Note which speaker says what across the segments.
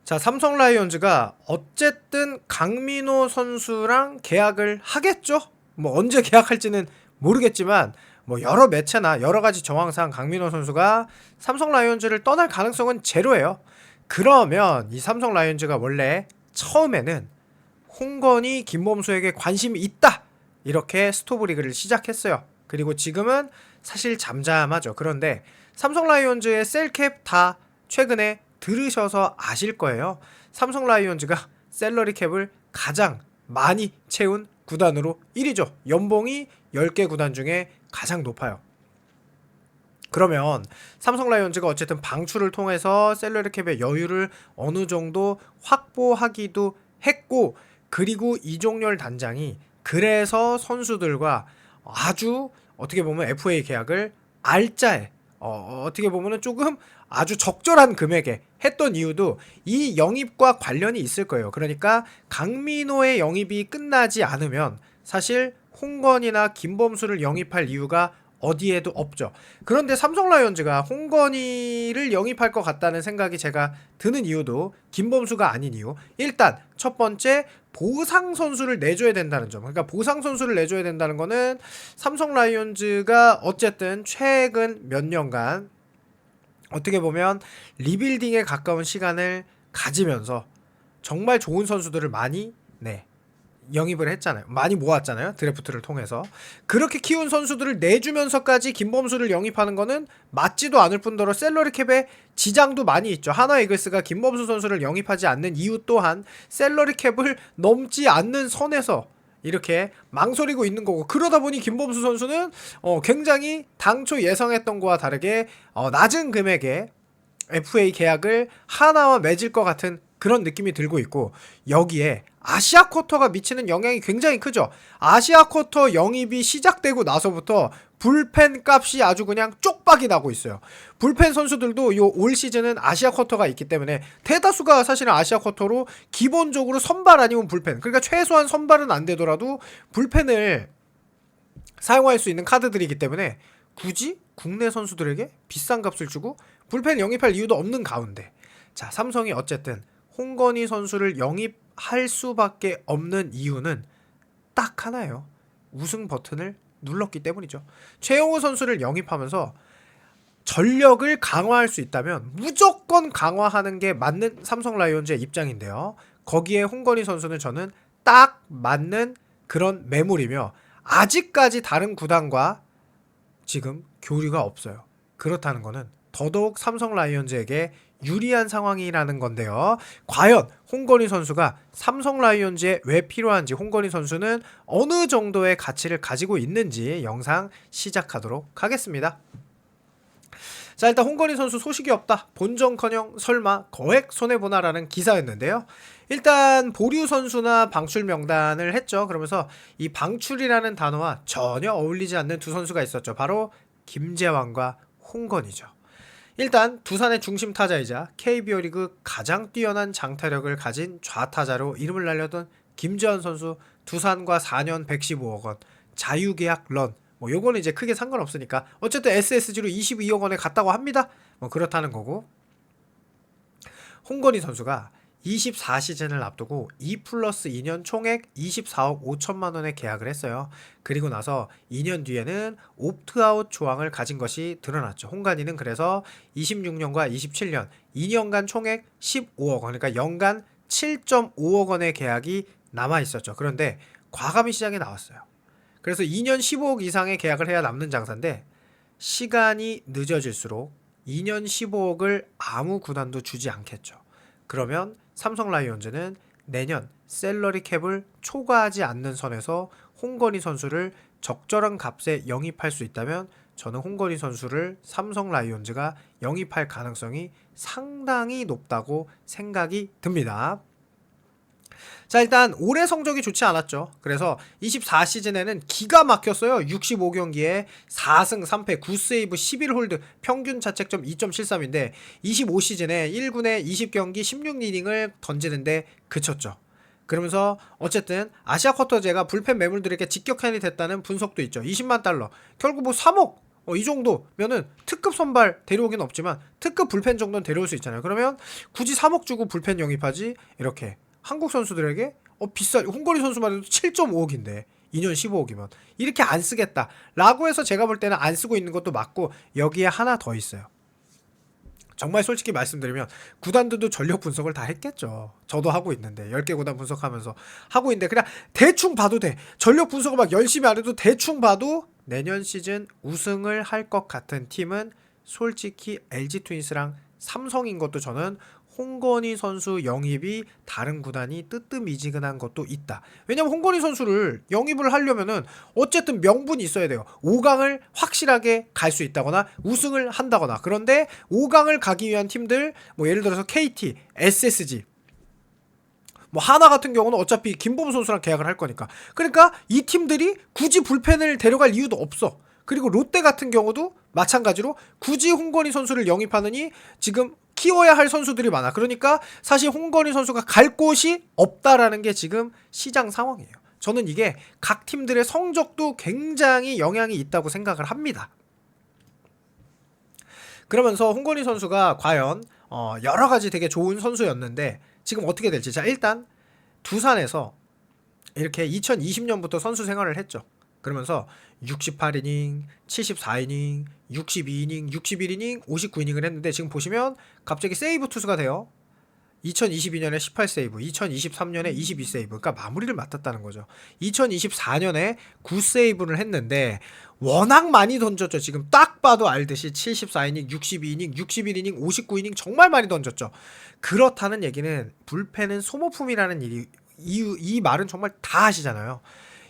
Speaker 1: 자, 삼성 라이온즈가 어쨌든 강민호 선수랑 계약을 하겠죠? 뭐 언제 계약할지는 모르겠지만 뭐 여러 매체나 여러 가지 정황상 강민호 선수가 삼성 라이온즈를 떠날 가능성은 제로예요. 그러면 이 삼성 라이온즈가 원래 처음에는 홍건희, 김범수에게 관심이 있다, 이렇게 스토브리그를 시작했어요. 그리고 지금은 사실 잠잠하죠. 그런데 삼성 라이온즈의 셀캡 다 최근에 들으셔서 아실 거예요. 삼성 라이온즈가 셀러리 캡을 가장 많이 채운 구단으로 1위죠. 연봉이 10개 구단 중에 가장 높아요. 그러면 삼성 라이온즈가 어쨌든 방출을 통해서 셀러리 캡의 여유를 어느 정도 확보하기도 했고, 그리고 이종렬 단장이 그래서 선수들과 아주 어떻게 보면 FA 계약을 알짜에 어떻게 보면은 조금 아주 적절한 금액에 했던 이유도 이 영입과 관련이 있을 거예요. 그러니까 강민호의 영입이 끝나지 않으면 사실 홍건이나 김범수를 영입할 이유가 어디에도 없죠. 그런데 삼성 라이온즈가 홍건희를 영입할 것 같다는 생각이 제가 드는 이유도 김범수가 아닌 이유. 일단 첫 번째, 보상 선수를 내줘야 된다는 점. 그러니까 보상 선수를 내줘야 된다는 거는 삼성 라이온즈가 어쨌든 최근 몇 년간 어떻게 보면 리빌딩에 가까운 시간을 가지면서 정말 좋은 선수들을 많이 영입을 했잖아요. 많이 모았잖아요. 드래프트를 통해서. 그렇게 키운 선수들을 내주면서까지 김범수를 영입하는 거는 맞지도 않을 뿐더러 셀러리 캡에 지장도 많이 있죠. 하나 이글스가 김범수 선수를 영입하지 않는 이유 또한 셀러리 캡을 넘지 않는 선에서 이렇게 망설이고 있는 거고, 그러다 보니 김범수 선수는 굉장히 당초 예상했던 거와 다르게 낮은 금액의 FA 계약을 하나와 맺을 것 같은 그런 느낌이 들고 있고, 여기에 아시아 쿼터가 미치는 영향이 굉장히 크죠. 아시아 쿼터 영입이 시작되고 나서부터 불펜 값이 아주 그냥 쪽박이 나고 있어요. 불펜 선수들도 요 올 시즌은 아시아 쿼터가 있기 때문에 대다수가 사실은 아시아 쿼터로 기본적으로 선발 아니면 불펜, 그러니까 최소한 선발은 안 되더라도 불펜을 사용할 수 있는 카드들이기 때문에 굳이 국내 선수들에게 비싼 값을 주고 불펜 영입할 이유도 없는 가운데, 자, 삼성이 어쨌든 홍건희 선수를 영입할 수밖에 없는 이유는 딱 하나예요. 우승 버튼을 눌렀기 때문이죠. 최용우 선수를 영입하면서 전력을 강화할 수 있다면 무조건 강화하는 게 맞는 삼성 라이온즈의 입장인데요. 거기에 홍건희 선수는 저는 딱 맞는 그런 매물이며, 아직까지 다른 구단과 지금 교류가 없어요. 그렇다는 거는 더더욱 삼성 라이온즈에게 유리한 상황이라는 건데요. 과연 홍건희 선수가 삼성 라이온즈에 왜 필요한지, 홍건희 선수는 어느 정도의 가치를 가지고 있는지 영상 시작하도록 하겠습니다. 자, 일단 홍건희 선수 소식이 없다, 본전커녕 설마 거액 손해보나라는 기사였는데요. 일단 보류 선수나 방출 명단을 했죠. 그러면서 이 방출이라는 단어와 전혀 어울리지 않는 두 선수가 있었죠. 바로 김재환과 홍건희죠. 일단 두산의 중심 타자이자 KBO 리그 가장 뛰어난 장타력을 가진 좌타자로 이름을 날렸던 김재환 선수, 두산과 4년 115억 원 자유계약 런, 뭐 요거는 이제 크게 상관없으니까 어쨌든 SSG로 22억 원에 갔다고 합니다. 뭐 그렇다는 거고, 홍건희 선수가 24시즌을 앞두고 2+2년 총액 24억 5천만 원에 계약을 했어요. 그리고 나서 2년 뒤에는 옵트아웃 조항을 가진 것이 드러났죠. 홍건희는 그래서 26년과 27년 2년간 총액 15억 원, 그러니까 연간 7.5억 원의 계약이 남아 있었죠. 그런데 과감히 시장에 나왔어요. 그래서 2년 15억 이상의 계약을 해야 남는 장사인데, 시간이 늦어질수록 2년 15억을 아무 구단도 주지 않겠죠. 그러면 삼성 라이온즈는 내년 셀러리 캡을 초과하지 않는 선에서 홍건희 선수를 적절한 값에 영입할 수 있다면 저는 홍건희 선수를 삼성 라이온즈가 영입할 가능성이 상당히 높다고 생각이 듭니다. 자, 일단 올해 성적이 좋지 않았죠. 그래서 24시즌에는 기가 막혔어요. 65경기에 4승 3패 9세이브 11홀드, 평균 자책점 2.73인데 25시즌에 1군에 20경기 16이닝을 던지는데 그쳤죠. 그러면서 어쨌든 아시아 쿼터제가 불펜 매물들에게 직격탄이 됐다는 분석도 있죠. 20만 달러, 결국 뭐 3억 이 정도면은 특급 선발 데려오긴 없지만 특급 불펜 정도는 데려올 수 있잖아요. 그러면 굳이 3억 주고 불펜 영입하지 이렇게 한국 선수들에게 홍건희 선수만 해도 7.5억인데 2년 15억이면 이렇게 안 쓰겠다 라고 해서 제가 볼 때는 안 쓰고 있는 것도 맞고 여기에 하나 더 있어요. 정말 솔직히 말씀드리면 구단들도 전력 분석을 다 했겠죠. 저도 하고 있는데 10개 구단 분석하면서 하고 있는데 그냥 대충 봐도 돼. 전력 분석을 막 열심히 안 해도 대충 봐도 내년 시즌 우승을 할 것 같은 팀은 솔직히 LG 트윈스랑 삼성인 것도 저는 홍건희 선수 영입이 다른 구단이 뜨뜻미지근한 것도 있다. 왜냐면 홍건희 선수를 영입을 하려면은 어쨌든 명분이 있어야 돼요. 5강을 확실하게 갈 수 있다거나 우승을 한다거나. 그런데 5강을 가기 위한 팀들 뭐 예를 들어서 KT, SSG 뭐 하나 같은 경우는 어차피 김범 선수랑 계약을 할 거니까. 그러니까 이 팀들이 굳이 불펜을 데려갈 이유도 없어. 그리고 롯데 같은 경우도 마찬가지로 굳이 홍건희 선수를 영입하느니 지금 키워야 할 선수들이 많아. 그러니까 사실 홍건희 선수가 갈 곳이 없다라는 게 지금 시장 상황이에요. 저는 이게 각 팀들의 성적도 굉장히 영향이 있다고 생각을 합니다. 그러면서 홍건희 선수가 과연 여러 가지 되게 좋은 선수였는데 지금 어떻게 될지. 자, 일단 두산에서 이렇게 2020년부터 선수 생활을 했죠. 그러면서 68이닝, 74이닝, 62이닝, 61이닝, 59이닝을 했는데 지금 보시면 갑자기 세이브 투수가 돼요. 2022년에 18세이브, 2023년에 22세이브. 그러니까 마무리를 맡았다는 거죠. 2024년에 9세이브를 했는데 워낙 많이 던졌죠. 지금 딱 봐도 알듯이 74이닝, 62이닝, 61이닝, 59이닝 정말 많이 던졌죠. 그렇다는 얘기는 불펜은 소모품이라는 이 말은 정말 다 아시잖아요.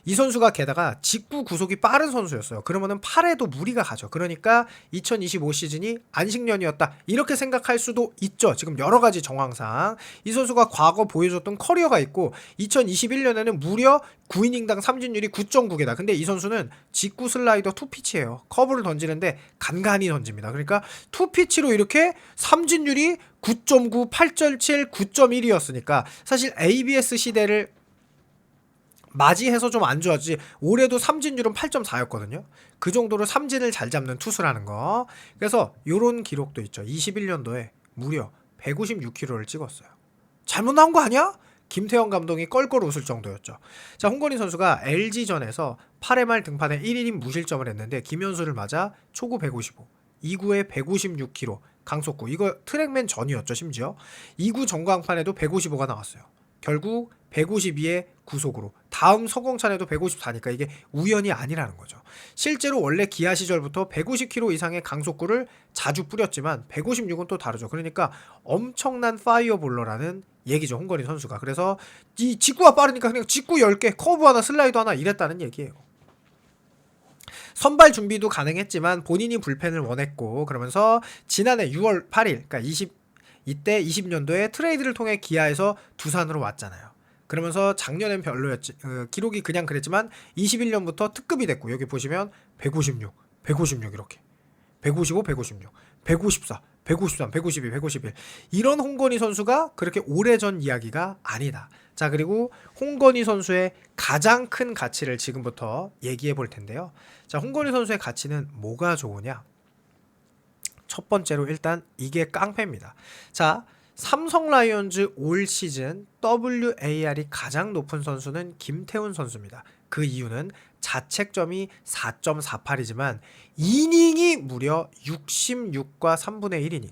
Speaker 1: 이 선수가 게다가 직구 구속이 빠른 선수였어요. 그러면은 팔에도 무리가 가죠. 그러니까 2025 시즌이 안식년이었다 이렇게 생각할 수도 있죠. 지금 여러 가지 정황상 이 선수가 과거 보여줬던 커리어가 있고 2021년에는 무려 9이닝당 삼진율이 9.9개다. 근데 이 선수는 직구 슬라이더 투피치예요. 커브를 던지는데 간간히 던집니다. 그러니까 투피치로 이렇게 삼진율이 9.9, 8.7, 9.1이었으니까 사실 ABS 시대를 맞이해서 좀 안 좋았지. 올해도 삼진율은 8.4였거든요. 그 정도로 삼진을 잘 잡는 투수라는 거. 그래서 요런 기록도 있죠. 21년도에 무려 156km를 찍었어요. 잘못 나온 거 아니야? 김태형 감독이 껄껄 웃을 정도였죠. 자, 홍건희 선수가 LG전에서 8회 말 등판에 1이닝 무실점을 했는데 김현수를 맞아 초구 155, 2구에 156km 강속구. 이거 트랙맨 전이었죠. 심지어 2구 전광판에도 155가 나왔어요. 결국 152의 구속으로 다음 서공찬에도 154니까 이게 우연이 아니라는 거죠. 실제로 원래 기아 시절부터 150km 이상의 강속구를 자주 뿌렸지만 156은 또 다르죠. 그러니까 엄청난 파이어볼러라는 얘기죠. 홍건희 선수가. 그래서 이 직구가 빠르니까 그냥 직구 10개, 커브 하나, 슬라이더 하나 이랬다는 얘기예요. 선발 준비도 가능했지만 본인이 불펜을 원했고 그러면서 지난해 6월 8일 그러니까 이때 20년도에 트레이드를 통해 기아에서 두산으로 왔잖아요. 그러면서 작년엔 별로였지. 기록이 그냥 그랬지만 21년부터 특급이 됐고 여기 보시면 156, 156 이렇게 155, 156, 154, 153, 152, 151 이런 홍건희 선수가 그렇게 오래전 이야기가 아니다. 자, 그리고 홍건희 선수의 가장 큰 가치를 지금부터 얘기해 볼 텐데요. 자, 홍건희 선수의 가치는 뭐가 좋으냐? 첫 번째로 일단 이게 깡패입니다. 자, 삼성 라이온즈 올 시즌 WAR이 가장 높은 선수는 김태훈 선수입니다. 그 이유는 자책점이 4.48이지만 이닝이 무려 66과 3분의 1이닝.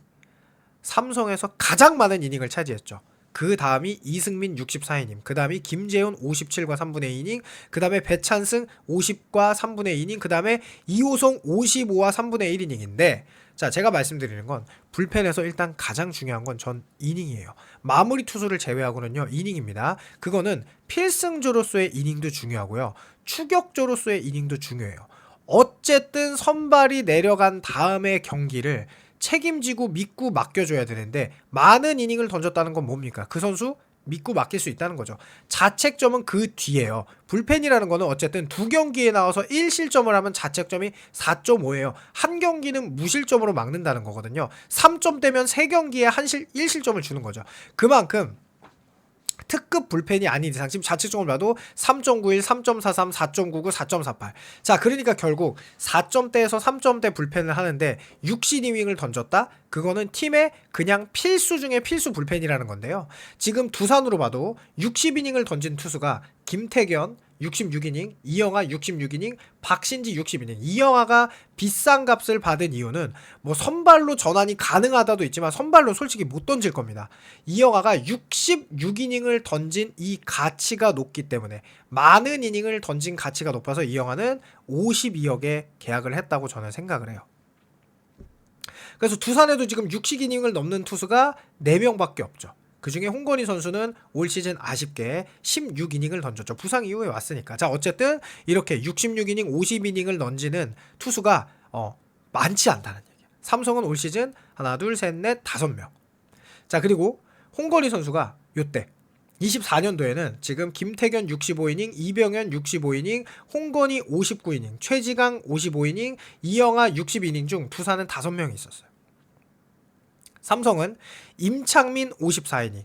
Speaker 1: 삼성에서 가장 많은 이닝을 차지했죠. 그 다음이 이승민 64이닝, 그 다음이 김재훈 57과 3분의 2이닝, 그 다음에 배찬승 50과 3분의 2이닝, 그 다음에 이호성 55와 3분의 1이닝인데 자, 제가 말씀드리는 건 불펜에서 일단 가장 중요한 건 전 이닝이에요. 마무리 투수를 제외하고는요 이닝입니다. 그거는 필승조로서의 이닝도 중요하고요, 추격조로서의 이닝도 중요해요. 어쨌든 선발이 내려간 다음의 경기를 책임지고 믿고 맡겨줘야 되는데 많은 이닝을 던졌다는 건 뭡니까? 그 선수 믿고 맡길 수 있다는 거죠. 자책점은 그 뒤에요. 불펜이라는 거는 어쨌든 두 경기에 나와서 1실점을 하면 자책점이 4.5예요. 한 경기는 무실점으로 막는다는 거거든요. 3점대면 3경기에 1실점을 주는 거죠. 그만큼 특급 불펜이 아닌 이상 지금 자책점을 봐도 3.91, 3.43, 4.99, 4.48. 자, 그러니까 결국 4점대에서 3점대 불펜을 하는데 6이닝을 던졌다? 그거는 팀의 그냥 필수 중에 필수 불펜이라는 건데요. 지금 두산으로 봐도 60이닝을 던진 투수가 김태견 66이닝, 이영하 66이닝, 박신지 60이닝. 이영하가 비싼 값을 받은 이유는 뭐 선발로 전환이 가능하다도 있지만 선발로 솔직히 못 던질 겁니다. 이영하가 66이닝을 던진 이 가치가 높기 때문에 많은 이닝을 던진 가치가 높아서 이영하는 52억에 계약을 했다고 저는 생각을 해요. 그래서 두산에도 지금 60이닝을 넘는 투수가 4명밖에 없죠. 그중에 홍건희 선수는 올 시즌 아쉽게 16이닝을 던졌죠. 부상 이후에 왔으니까. 자, 어쨌든 이렇게 66이닝, 50이닝을 던지는 투수가 많지 않다는 얘기예요. 삼성은 올 시즌 하나, 둘, 셋, 넷, 5명. 자, 그리고 홍건희 선수가 요때 24년도에는 지금 김태견 65이닝, 이병현 65이닝, 홍건희 59이닝, 최지강 55이닝, 이영하 60이닝 중 두산은 5명이 있었어요. 삼성은 임창민 54이닝,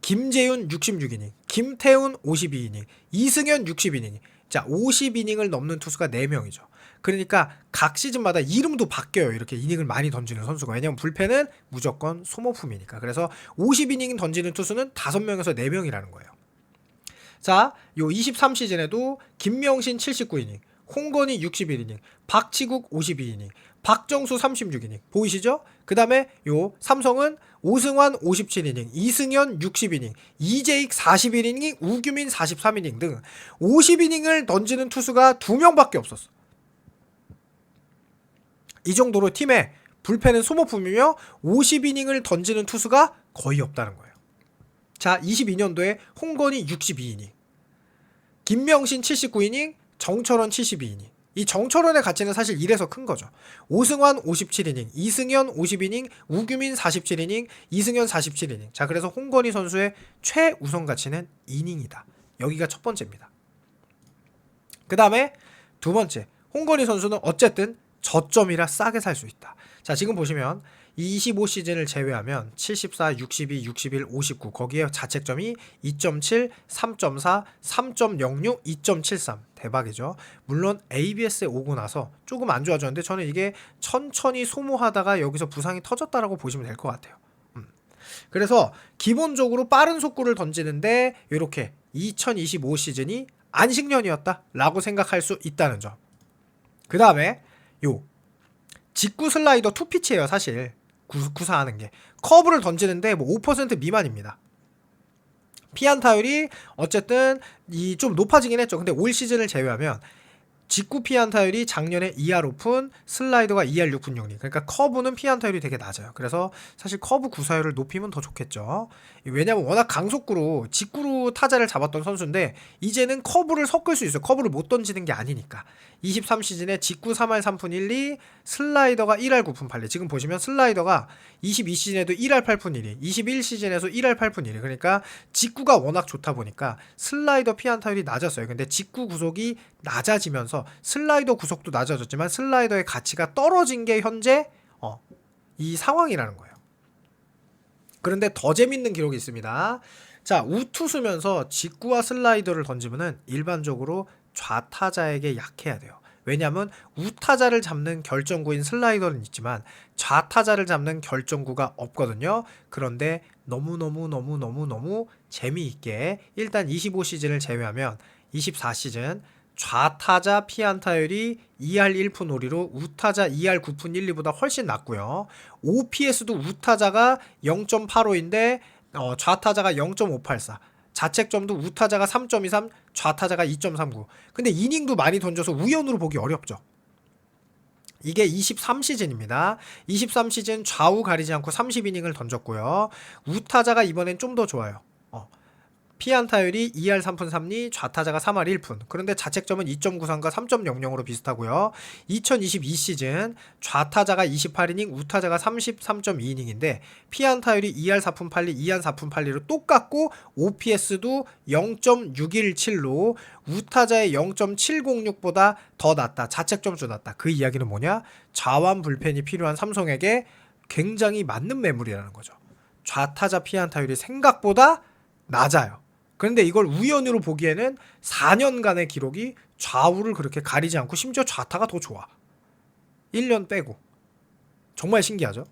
Speaker 1: 김재윤 66이닝, 김태훈 52이닝, 이승현 60이닝. 자, 50이닝을 넘는 투수가 4명이죠. 그러니까 각 시즌마다 이름도 바뀌어요. 이렇게 이닝을 많이 던지는 선수가. 왜냐면 불펜은 무조건 소모품이니까. 그래서 50이닝 던지는 투수는 5명에서 4명이라는 거예요. 자, 요 23시즌에도 김명신 79이닝, 홍건희 61이닝, 박치국 52이닝, 박정수 36이닝. 보이시죠? 그 다음에 요 삼성은 오승환 57이닝, 이승현 60이닝, 이재익 41이닝, 우규민 43이닝 등 50이닝을 던지는 투수가 2명밖에 없었어. 이 정도로 팀의 불펜은 소모품이며 50이닝을 던지는 투수가 거의 없다는 거예요. 자, 22년도에 홍건희 62이닝, 김명신 79이닝, 정철원 72이닝. 이 정철원의 가치는 사실 1에서 큰 거죠. 오승환 57이닝, 이승현 50이닝, 우규민 47이닝, 이승현 47이닝. 자, 그래서 홍건희 선수의 최우선 가치는 이닝이다. 여기가 첫 번째입니다. 그 다음에 두 번째, 홍건희 선수는 어쨌든 저점이라 싸게 살 수 있다. 자, 지금 보시면 25시즌을 제외하면 74, 62, 61, 59 거기에 자책점이 2.7, 3.4, 3.06, 2.73 대박이죠. 물론 ABS에 오고 나서 조금 안 좋아졌는데 저는 이게 천천히 소모하다가 여기서 부상이 터졌다라고 보시면 될 것 같아요. 그래서 기본적으로 빠른 속구를 던지는데 이렇게 2025 시즌이 안식년이었다 라고 생각할 수 있다는 점. 그 다음에 요 직구 슬라이더 투피치예요. 사실 구사하는 게 커브를 던지는데 뭐 5% 미만입니다. 피안타율이 어쨌든 이 좀 높아지긴 했죠. 근데 올 시즌을 제외하면 직구 피안타율이 작년에 2할 오픈, 슬라이더가 2할 6푼 6리. 그러니까 커브는 피안타율이 되게 낮아요. 그래서 사실 커브 구사율을 높이면 더 좋겠죠. 왜냐면 워낙 강속구로 직구로 타자를 잡았던 선수인데 이제는 커브를 섞을 수 있어요. 커브를 못 던지는 게 아니니까. 23시즌에 직구 3할 3푼 1리, 슬라이더가 1할 9푼 8리. 지금 보시면 슬라이더가 22시즌에도 1할 8푼 1리, 21시즌에서 1할 8푼 1리. 그러니까 직구가 워낙 좋다 보니까 슬라이더 피안타율이 낮았어요. 근데 직구 구속이 낮아지면서 슬라이더 구속도 낮아졌지만 슬라이더의 가치가 떨어진 게 현재 이 상황이라는 거예요. 그런데 더 재밌는 기록이 있습니다. 자, 우투수면서 직구와 슬라이더를 던지면은 일반적으로 좌타자에게 약해야 돼요. 왜냐하면 우타자를 잡는 결정구인 슬라이더는 있지만 좌타자를 잡는 결정구가 없거든요. 그런데 너무 재미있게 일단 25시즌을 제외하면 24시즌 좌타자 피안타율이 2할 1푼 5리로 우타자 2할 9푼 1리보다 훨씬 낮고요. OPS도 우타자가 0.85인데 좌타자가 0.584. 자책점도 우타자가 3.23, 좌타자가 2.39. 근데 이닝도 많이 던져서 우연으로 보기 어렵죠. 이게 23시즌입니다. 23시즌 좌우 가리지 않고 30이닝을 던졌고요. 우타자가 이번엔 좀 더 좋아요. 피안타율이 2할 3푼 3리, 좌타자가 3할 1푼. 그런데 자책점은 2.93과 3.00으로 비슷하고요. 2022 시즌 좌타자가 28이닝, 우타자가 33.2이닝인데 피안타율이 2할 4푼 8리, 2할 4푼 8리로 똑같고 OPS도 0.617로 우타자의 0.706보다 더 낮다. 자책점수 낮다. 그 이야기는 뭐냐? 좌완 불펜이 필요한 삼성에게 굉장히 맞는 매물이라는 거죠. 좌타자 피안타율이 생각보다 낮아요. 그런데 이걸 우연으로 보기에는 4년간의 기록이 좌우를 그렇게 가리지 않고 심지어 좌타가 더 좋아. 1년 빼고. 정말 신기하죠?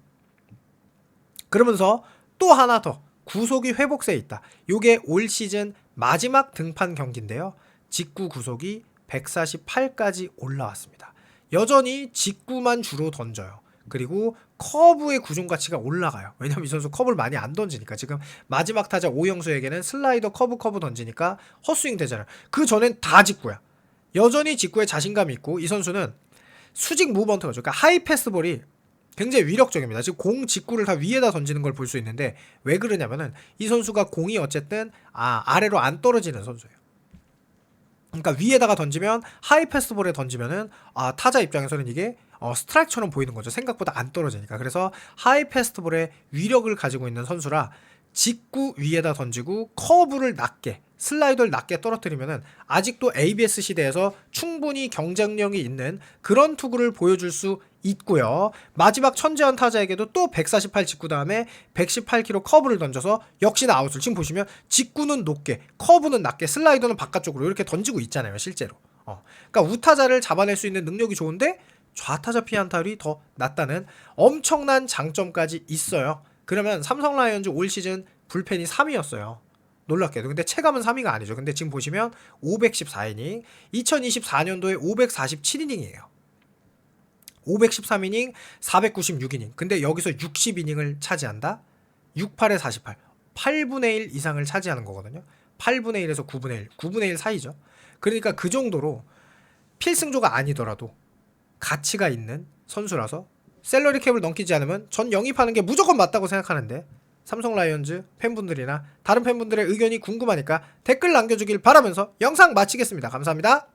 Speaker 1: 그러면서 또 하나 더 구속이 회복세에 있다. 요게 올 시즌 마지막 등판 경기인데요. 직구 구속이 148까지 올라왔습니다. 여전히 직구만 주로 던져요. 그리고 커브의 구종 가치가 올라가요. 왜냐면 이 선수 커브를 많이 안 던지니까. 지금 마지막 타자 오영수에게는 슬라이더 커브 던지니까 헛스윙 되잖아요. 그 전엔 다 직구야. 여전히 직구에 자신감이 있고 이 선수는 수직 무브먼트가 그러니까 하이 패스볼이 굉장히 위력적입니다. 지금 공 직구를 다 위에다 던지는 걸 볼 수 있는데 왜 그러냐면은 이 선수가 공이 어쨌든 아래로 안 떨어지는 선수예요. 그러니까 위에다가 던지면 하이 패스볼에 던지면은 타자 입장에서는 이게 스트라이크처럼 보이는 거죠. 생각보다 안 떨어지니까. 그래서 하이 패스트볼의 위력을 가지고 있는 선수라 직구 위에다 던지고 커브를 낮게 슬라이더를 낮게 떨어뜨리면은 아직도 ABS 시대에서 충분히 경쟁력이 있는 그런 투구를 보여줄 수 있고요. 마지막 천재현 타자에게도 또 148 직구 다음에 118km 커브를 던져서 역시나 아웃을. 지금 보시면 직구는 높게 커브는 낮게 슬라이더는 바깥쪽으로 이렇게 던지고 있잖아요. 실제로. 그러니까 우타자를 잡아낼 수 있는 능력이 좋은데 좌타자 피안타율이 더 낮다는 엄청난 장점까지 있어요. 그러면 삼성 라이온즈 올 시즌 불펜이 3위였어요. 놀랍게도. 근데 체감은 3위가 아니죠. 근데 지금 보시면 514이닝, 2024년도에 547이닝이에요. 513이닝, 496이닝. 근데 여기서 60이닝을 차지한다? 68에 48. 8분의 1 이상을 차지하는 거거든요. 8분의 1에서 9분의 1. 9분의 1 사이죠. 그러니까 그 정도로 필승조가 아니더라도 가치가 있는 선수라서 셀러리 캡을 넘기지 않으면 전 영입하는 게 무조건 맞다고 생각하는데 삼성 라이온즈 팬분들이나 다른 팬분들의 의견이 궁금하니까 댓글 남겨주길 바라면서 영상 마치겠습니다. 감사합니다.